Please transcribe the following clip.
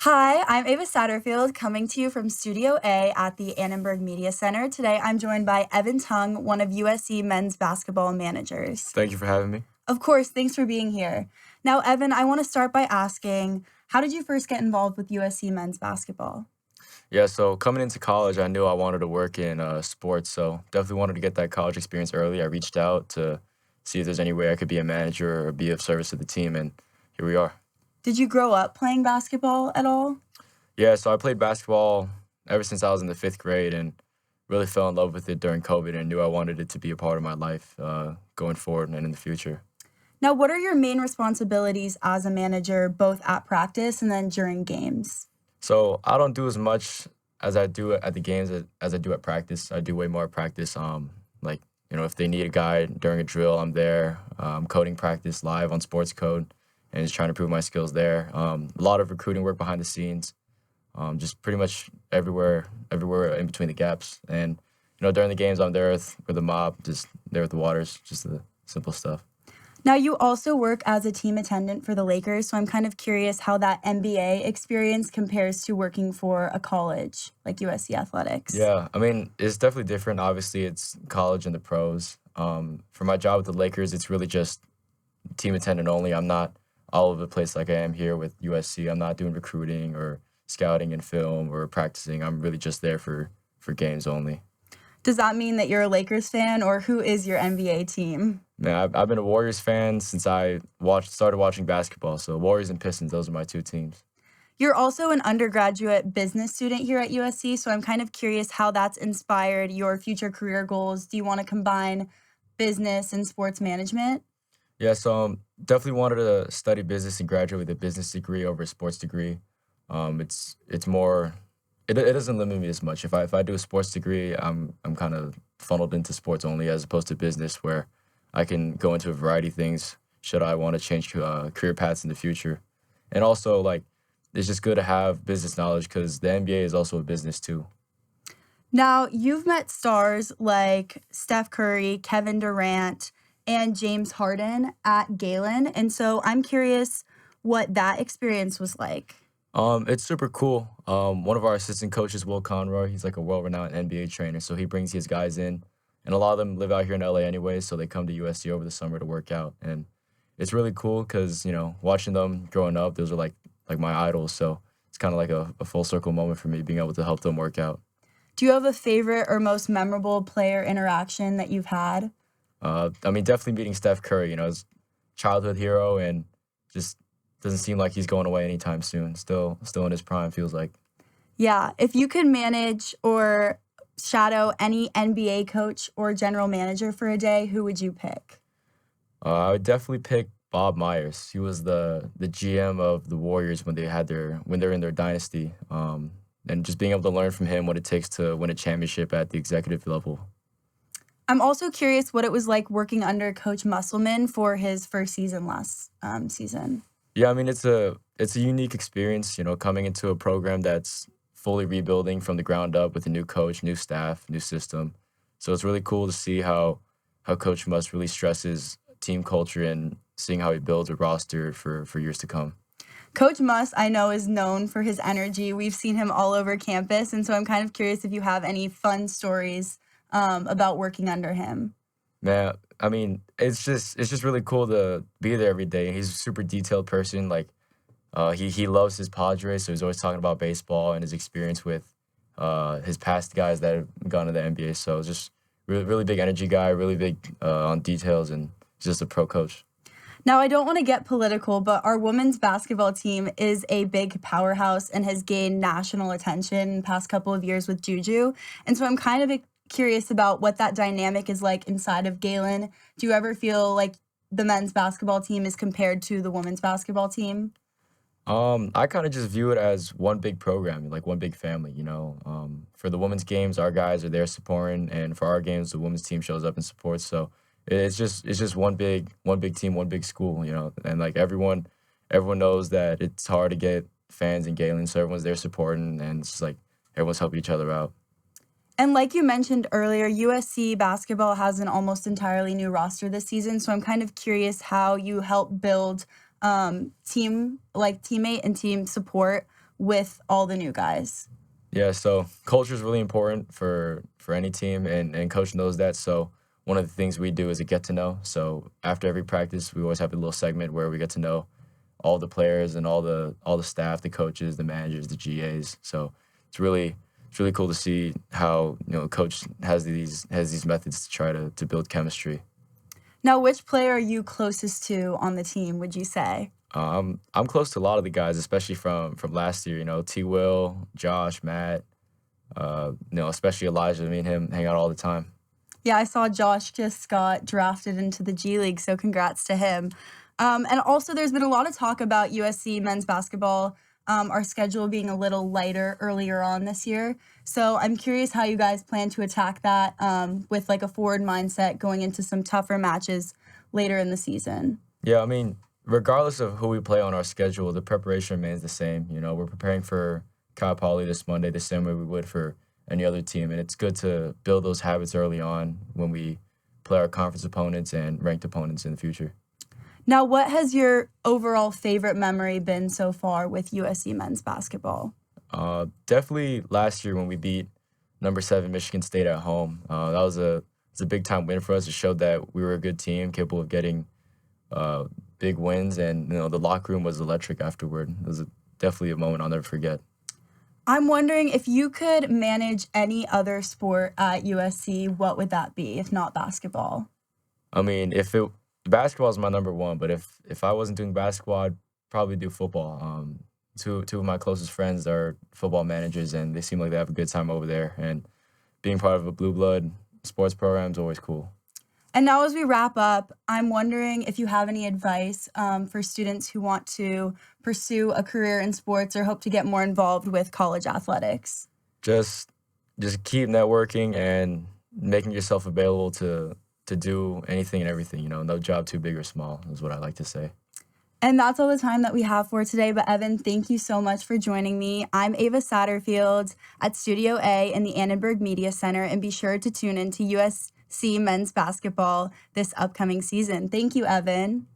Hi, I'm Ava Satterfield coming to you from Studio A at the Annenberg Media Center. Today I'm joined by Evan Tung, one of USC men's basketball managers. Thank you for having me. Of course, thanks for being here. Now, Evan, I want to start by asking, how did you first get involved with USC men's basketball? Yeah, so coming into college, I knew I wanted to work in sports, so definitely wanted to get that college experience early. I reached out to see if there's any way I could be a manager or be of service to the team, and here we are. Did you grow up playing basketball at all? Yeah, so I played basketball ever since I was in the fifth grade and really fell in love with it during COVID and knew I wanted it to be a part of my life going forward and in the future. Now, what are your main responsibilities as a manager, both at practice and then during games? So I don't do as much as I do at the games as I do at practice. I do way more at practice. Like if they need a guy during a drill, I'm there. Coding practice live on sports code, and just trying to prove my skills there. A lot of recruiting work behind the scenes. Just pretty much everywhere in between the gaps. And during the games, I'm there with the mob, just there with the waters, just the simple stuff. Now, you also work as a team attendant for the Lakers, so I'm kind of curious how that NBA experience compares to working for a college like USC Athletics. Yeah, I mean, it's definitely different. Obviously, it's college and the pros. For my job with the Lakers, it's really just team attendant only. I'm not all over the place like I am here with USC. I'm not doing recruiting or scouting and film or practicing. I'm really just there for games only. Does that mean that you're a Lakers fan, or who is your NBA team? Man, I've been a Warriors fan since I started watching basketball. So Warriors and Pistons, those are my two teams. You're also an undergraduate business student here at USC, so I'm kind of curious how that's inspired your future career goals. Do you want to combine business and sports management? Yeah, so definitely wanted to study business and graduate with a business degree over a sports degree. It's more it doesn't limit me as much. If I do a sports degree, I'm kind of funneled into sports only as opposed to business where I can go into a variety of things should I want to change career paths in the future. And also like it's just good to have business knowledge because the NBA is also a business too. Now, you've met stars like Steph Curry, Kevin Durant, and James Harden at Galen. And so I'm curious what that experience was like. It's super cool. One of our assistant coaches, Will Conroy, he's like a world-renowned NBA trainer, so he brings his guys in, and a lot of them live out here in LA anyway, so they come to USC over the summer to work out, and it's really cool because watching them growing up, those are like my idols, so it's kind of like a full circle moment for me being able to help them work out. Do you have a favorite or most memorable player interaction that you've had? I mean, definitely meeting Steph Curry, his childhood hero, and just doesn't seem like he's going away anytime soon. Still in his prime, feels like. Yeah, if you could manage or shadow any NBA coach or general manager for a day, who would you pick? I would definitely pick Bob Myers. He was the GM of the Warriors when they're in their dynasty. And just being able to learn from him what it takes to win a championship at the executive level. I'm also curious what it was like working under Coach Musselman for his first season last season. Yeah, I mean it's a unique experience, coming into a program that's fully rebuilding from the ground up with a new coach, new staff, new system. So it's really cool to see how Coach Must really stresses team culture and seeing how he builds a roster for years to come. Coach Muss, I know, is known for his energy. We've seen him all over campus, and so I'm kind of curious if you have any fun stories about working under him. Man, I mean, it's just really cool to be there every day. He's a super detailed person. Like, he loves his Padres, so he's always talking about baseball and his experience with his past guys that have gone to the NBA. So it's just really big energy guy, really big on details, and he's just a pro coach. Now, I don't want to get political, but our women's basketball team is a big powerhouse and has gained national attention in the past couple of years with Juju. And so I'm kind of curious about what that dynamic is like inside of Galen. Do you ever feel like the men's basketball team is compared to the women's basketball team? I kind of just view it as one big program, like one big family. For the women's games, our guys are there supporting, and for our games, the women's team shows up and supports. So it's just one big team, one big school. And like everyone knows that it's hard to get fans in Galen, so everyone's there supporting, and it's just like everyone's helping each other out. And like you mentioned earlier, USC basketball has an almost entirely new roster this season. So I'm kind of curious how you help build teammate and team support with all the new guys? Yeah, so culture is really important for any team, and coach knows that. So one of the things we do is a get to know. So after every practice, we always have a little segment where we get to know all the players and all the staff, the coaches, the managers, the GAs. So it's really cool to see how coach has these methods to try to build chemistry. Now, which player are you closest to on the team, would you say? I'm close to a lot of the guys, especially from last year. T. Will, Josh, Matt. Especially Elijah. Me and him hang out all the time. Yeah, I saw Josh just got drafted into the G League, so congrats to him. And also, there's been a lot of talk about USC men's basketball, our schedule being a little lighter earlier on this year. So I'm curious how you guys plan to attack that with like a forward mindset going into some tougher matches later in the season. Yeah, I mean, regardless of who we play on our schedule, the preparation remains the same. We're preparing for Cal Poly this Monday the same way we would for any other team, and it's good to build those habits early on when we play our conference opponents and ranked opponents in the future. Now, what has your overall favorite memory been so far with USC men's basketball? Definitely last year when we beat number 7 Michigan State at home. That was a big time win for us. It showed that we were a good team capable of getting uh, big wins, and the locker room was electric afterward. It was definitely a moment I'll never forget. I'm wondering if you could manage any other sport at USC, what would that be if not basketball? I mean, if it basketball is my number one, but if I wasn't doing basketball, I'd probably do football. Two of my closest friends are football managers, and they seem like they have a good time over there. And being part of a blue blood sports program is always cool. And now, as we wrap up, I'm wondering if you have any advice for students who want to pursue a career in sports or hope to get more involved with college athletics. Just just keep networking and making yourself available to do anything and everything. No job too big or small is what I like to say. And that's all the time that we have for today. But Evan, thank you so much for joining me. I'm Ava Satterfield at Studio A in the Annenberg Media Center, and be sure to tune in to USC men's basketball this upcoming season. Thank you, Evan.